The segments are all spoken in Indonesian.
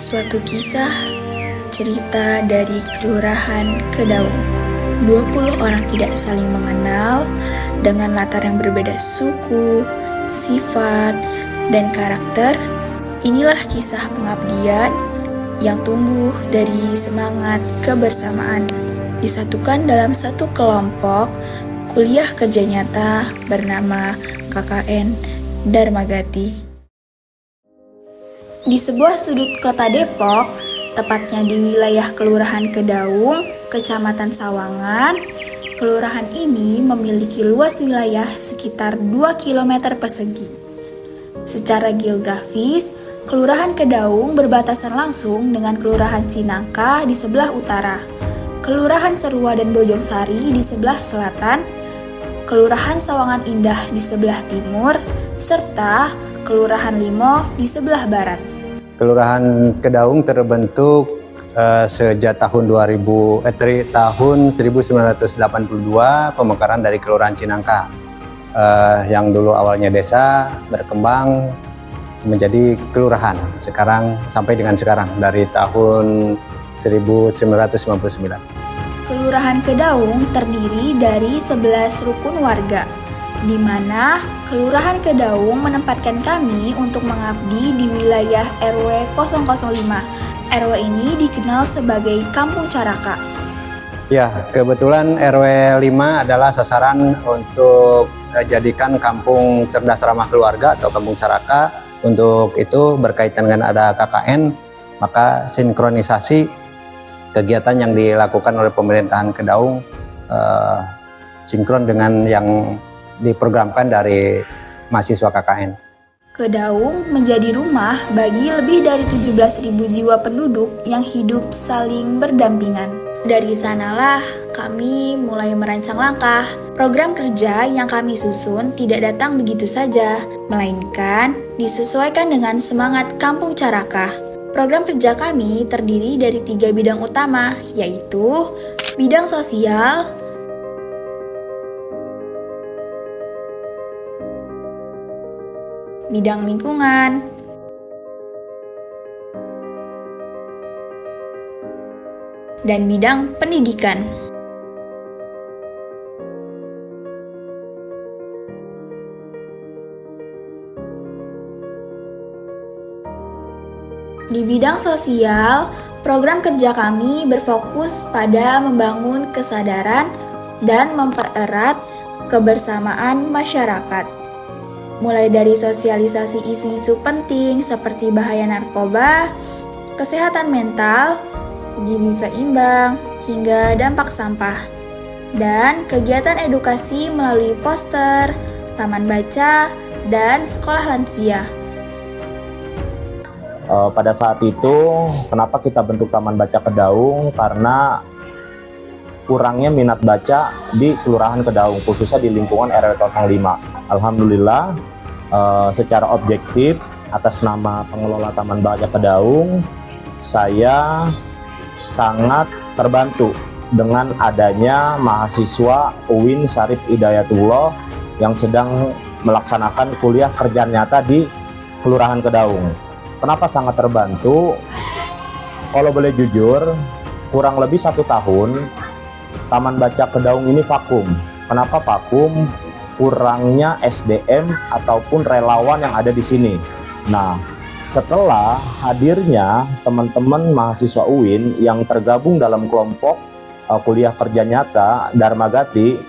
Suatu kisah cerita dari Kelurahan Kedaung. 20 orang tidak saling mengenal dengan latar yang berbeda suku, sifat, dan karakter. Inilah kisah pengabdian yang tumbuh dari semangat kebersamaan. Disatukan dalam satu kelompok kuliah kerja nyata bernama KKN Dharmagati. Di sebuah sudut kota Depok, tepatnya di wilayah Kelurahan Kedaung, Kecamatan Sawangan, kelurahan ini memiliki luas wilayah sekitar 2 km persegi. Secara geografis, Kelurahan Kedaung berbatasan langsung dengan Kelurahan Cinangka di sebelah utara, Kelurahan Serua dan Bojongsari di sebelah selatan, Kelurahan Sawangan Indah di sebelah timur, serta Kelurahan Limo di sebelah barat. Kelurahan Kedaung terbentuk sejak tahun 1982, pemekaran dari Kelurahan Cinangka yang dulu awalnya desa berkembang menjadi kelurahan sekarang sampai dengan sekarang dari tahun 1959. Kelurahan Kedaung terdiri dari 11 rukun warga, di mana Kelurahan Kedaung menempatkan kami untuk mengabdi di wilayah RW 005. RW ini dikenal sebagai Kampung Caraka. Ya, kebetulan RW 5 adalah sasaran untuk jadikan kampung cerdas ramah keluarga atau Kampung Caraka. Untuk itu berkaitan dengan ada KKN, maka sinkronisasi kegiatan yang dilakukan oleh pemerintahan Kedaung sinkron dengan yang diprogramkan dari mahasiswa KKN. Kedaung menjadi rumah bagi lebih dari 17.000 jiwa penduduk yang hidup saling berdampingan. Dari sanalah kami mulai merancang langkah. Program kerja yang kami susun tidak datang begitu saja, melainkan disesuaikan dengan semangat Kampung Caraka. Program kerja kami terdiri dari 3 bidang utama, yaitu bidang sosial, bidang lingkungan, dan bidang pendidikan. Di bidang sosial, program kerja kami berfokus pada membangun kesadaran dan mempererat kebersamaan masyarakat. Mulai dari sosialisasi isu-isu penting seperti bahaya narkoba, kesehatan mental, gizi seimbang, hingga dampak sampah. Dan kegiatan edukasi melalui poster, taman baca, dan sekolah lansia. Pada saat itu, kenapa kita bentuk Taman Baca Kedaung? Karena kurangnya minat baca di Kelurahan Kedaung, khususnya di lingkungan RW 05. Alhamdulillah, secara objektif, atas nama pengelola Taman Baca Kedaung, saya sangat terbantu dengan adanya mahasiswa UIN Syarif Hidayatullah yang sedang melaksanakan kuliah kerja nyata di Kelurahan Kedaung. Kenapa sangat terbantu? Kalau boleh jujur, kurang lebih 1 tahun Taman Baca Kedaung ini vakum. Kenapa vakum? Kurangnya SDM ataupun relawan yang ada di sini. Nah, setelah hadirnya teman-teman mahasiswa UIN yang tergabung dalam kelompok kuliah kerja nyata Dharmagati,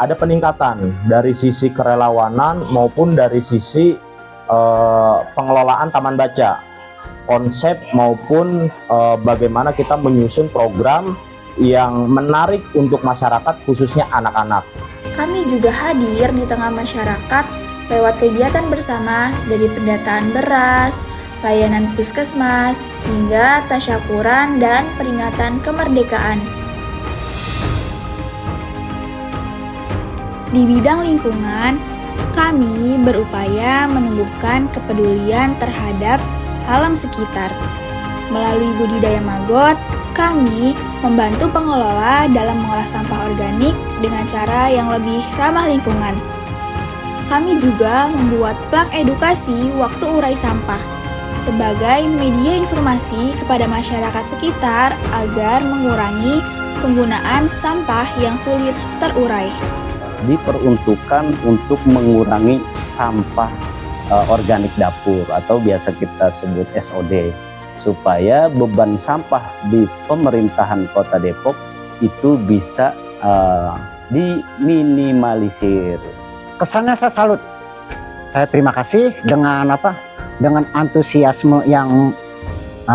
ada peningkatan dari sisi kerelawanan maupun dari sisi pengelolaan taman baca, konsep maupun bagaimana kita menyusun program yang menarik untuk masyarakat, khususnya anak-anak. Kami juga hadir di tengah masyarakat lewat kegiatan bersama dari pendataan beras, layanan puskesmas, hingga tasyakuran dan peringatan kemerdekaan. Di bidang lingkungan, kami berupaya menumbuhkan kepedulian terhadap alam sekitar. Melalui budidaya maggot, kami membantu pengelola dalam mengolah sampah organik dengan cara yang lebih ramah lingkungan. Kami juga membuat plak edukasi waktu urai sampah. sebagai media informasi kepada masyarakat sekitar agar mengurangi penggunaan sampah yang sulit terurai. Diperuntukkan untuk mengurangi sampah organik dapur atau biasa kita sebut SOD, supaya beban sampah di pemerintahan Kota Depok itu bisa diminimalisir. Kesannya saya salut. Saya terima kasih dengan antusiasme yang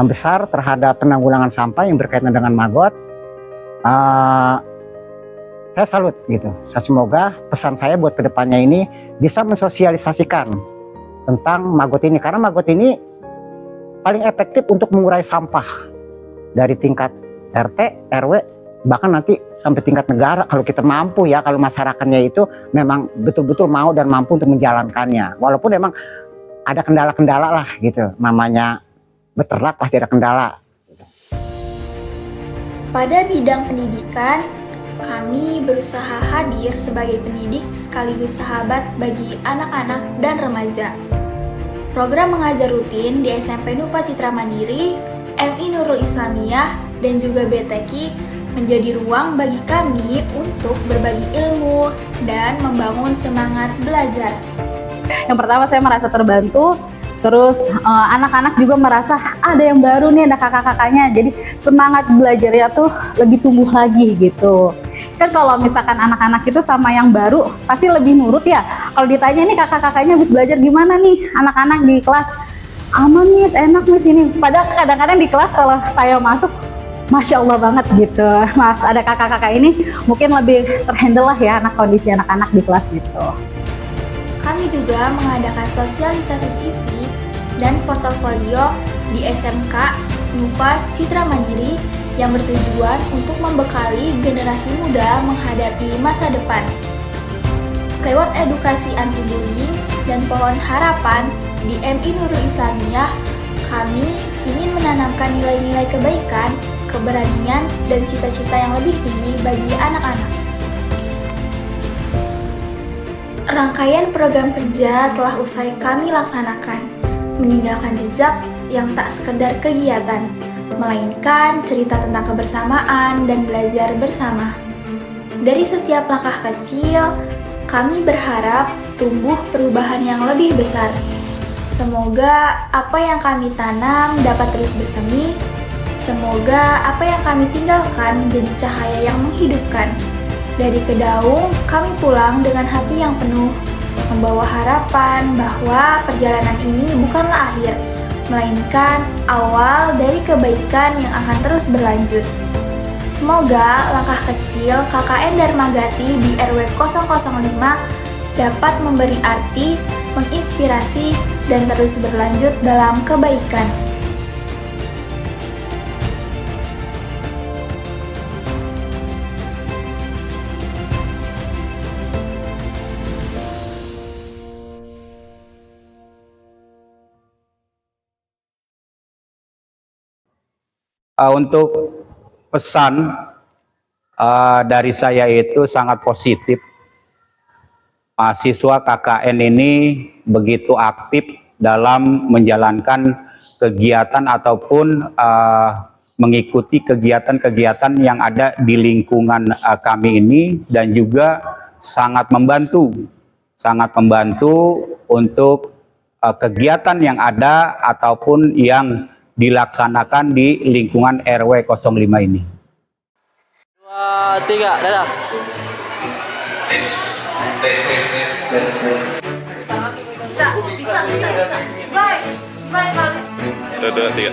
besar terhadap penanggulangan sampah yang berkaitan dengan Magot. Saya salut gitu. Semoga pesan saya buat kedepannya ini bisa mensosialisasikan tentang Magot ini, karena Magot ini paling efektif untuk mengurai sampah dari tingkat RT, RW, bahkan nanti sampai tingkat negara kalau kita mampu ya, kalau masyarakatnya itu memang betul-betul mau dan mampu untuk menjalankannya. Walaupun memang ada kendala-kendala lah gitu, namanya beternak pasti ada kendala. Pada bidang pendidikan, kami berusaha hadir sebagai pendidik sekaligus sahabat bagi anak-anak dan remaja. Program mengajar rutin di SMP Nufa Citra Mandiri, MI Nurul Islamiyah, dan juga BTQ menjadi ruang bagi kami untuk berbagi ilmu dan membangun semangat belajar. Yang pertama saya merasa terbantu, terus anak-anak juga merasa ada yang baru nih, ada kakak-kakaknya, jadi semangat belajarnya tuh lebih tumbuh lagi gitu. Kan kalau misalkan anak-anak itu sama yang baru pasti lebih nurut ya. Kalau ditanya nih kakak-kakaknya habis belajar gimana nih anak-anak di kelas, aman Miss, enak Miss ini. Padahal kadang-kadang di kelas kalau saya masuk, Masya Allah banget gitu, Mas, ada kakak-kakak ini mungkin lebih terhandle lah ya kondisi anak-anak di kelas gitu. Kami juga mengadakan sosialisasi CV dan portofolio di SMK Nufa Citra Mandiri yang bertujuan untuk membekali generasi muda menghadapi masa depan. Lewat edukasi anti-bullying dan pohon harapan di MI Nurul Islamiyah, kami ingin menanamkan nilai-nilai kebaikan, keberanian, dan cita-cita yang lebih tinggi bagi anak-anak. Rangkaian program kerja telah usai kami laksanakan, meninggalkan jejak yang tak sekedar kegiatan, melainkan cerita tentang kebersamaan dan belajar bersama. Dari setiap langkah kecil, kami berharap tumbuh perubahan yang lebih besar. Semoga apa yang kami tanam dapat terus bersemi. Semoga apa yang kami tinggalkan menjadi cahaya yang menghidupkan. Dari Kedaung, kami pulang dengan hati yang penuh, membawa harapan bahwa perjalanan ini bukanlah akhir, melainkan awal dari kebaikan yang akan terus berlanjut. Semoga langkah kecil KKN Dharmagati di RW 005 dapat memberi arti, menginspirasi, dan terus berlanjut dalam kebaikan. Untuk pesan dari saya itu sangat positif. Mahasiswa KKN ini begitu aktif dalam menjalankan kegiatan ataupun mengikuti kegiatan-kegiatan yang ada di lingkungan kami ini, dan juga sangat membantu untuk kegiatan yang ada ataupun yang dilaksanakan di lingkungan RW 05 ini. 2, 3, dadah. Bisa. Baik, Mami. 2, 3.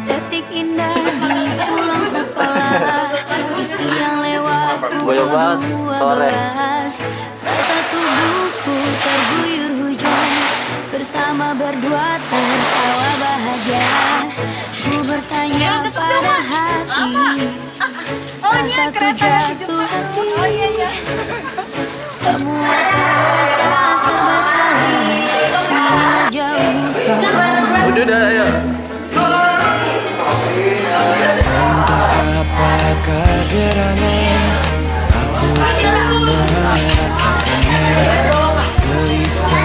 Detik indah di pulang sekolah, di siang lewat pukul 12. Rasa tubuhku terguyur hujan, bersama berdua tertawa bahagia. Ku bertanya pada hati, kataku jatuh hati. Semua terasa serba sekali, bila jauh kau. Udah, ayo. Apakah gerangan aku pernah merasakannya, gelisah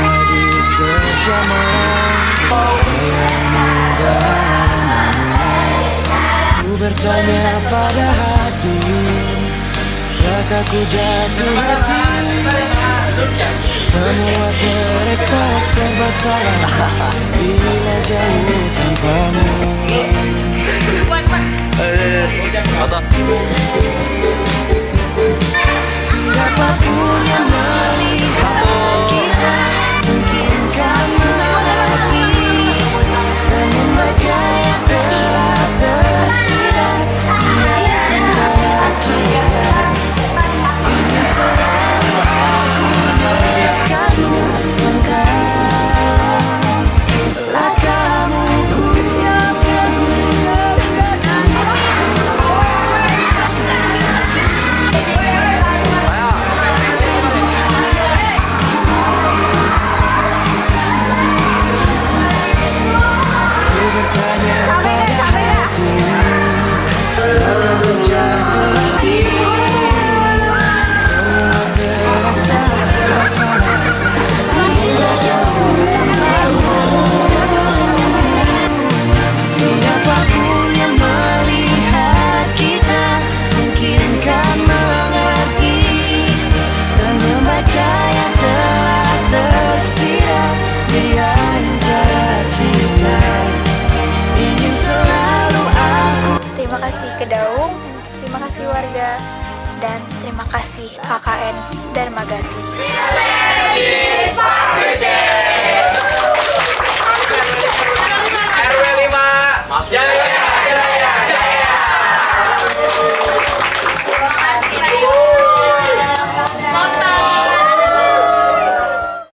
bertanya pada hati, terakah ku jatuh hati? Semua terasa serba salah bila jauh tanpamu. Siapapun yang melihat kita mungkin kan mengerti dan membaca yang telah tersirat di antara kita. Ingin selalu aku melihatkanmu, engkau telah kamu ku yakin. Ku bertanya pada hati, terakah ku jatuh hati? Semua terasa serba salah bila jauh tanpamu. Siapapun yang melihat kita mungkin kan mengerti dan membaca yang telah tersirat di antara kita. Ingin selalu aku. Terima kasih Kedaung, terima kasih warga, dan terima kasih KKN Dharmagati. RW 5 ya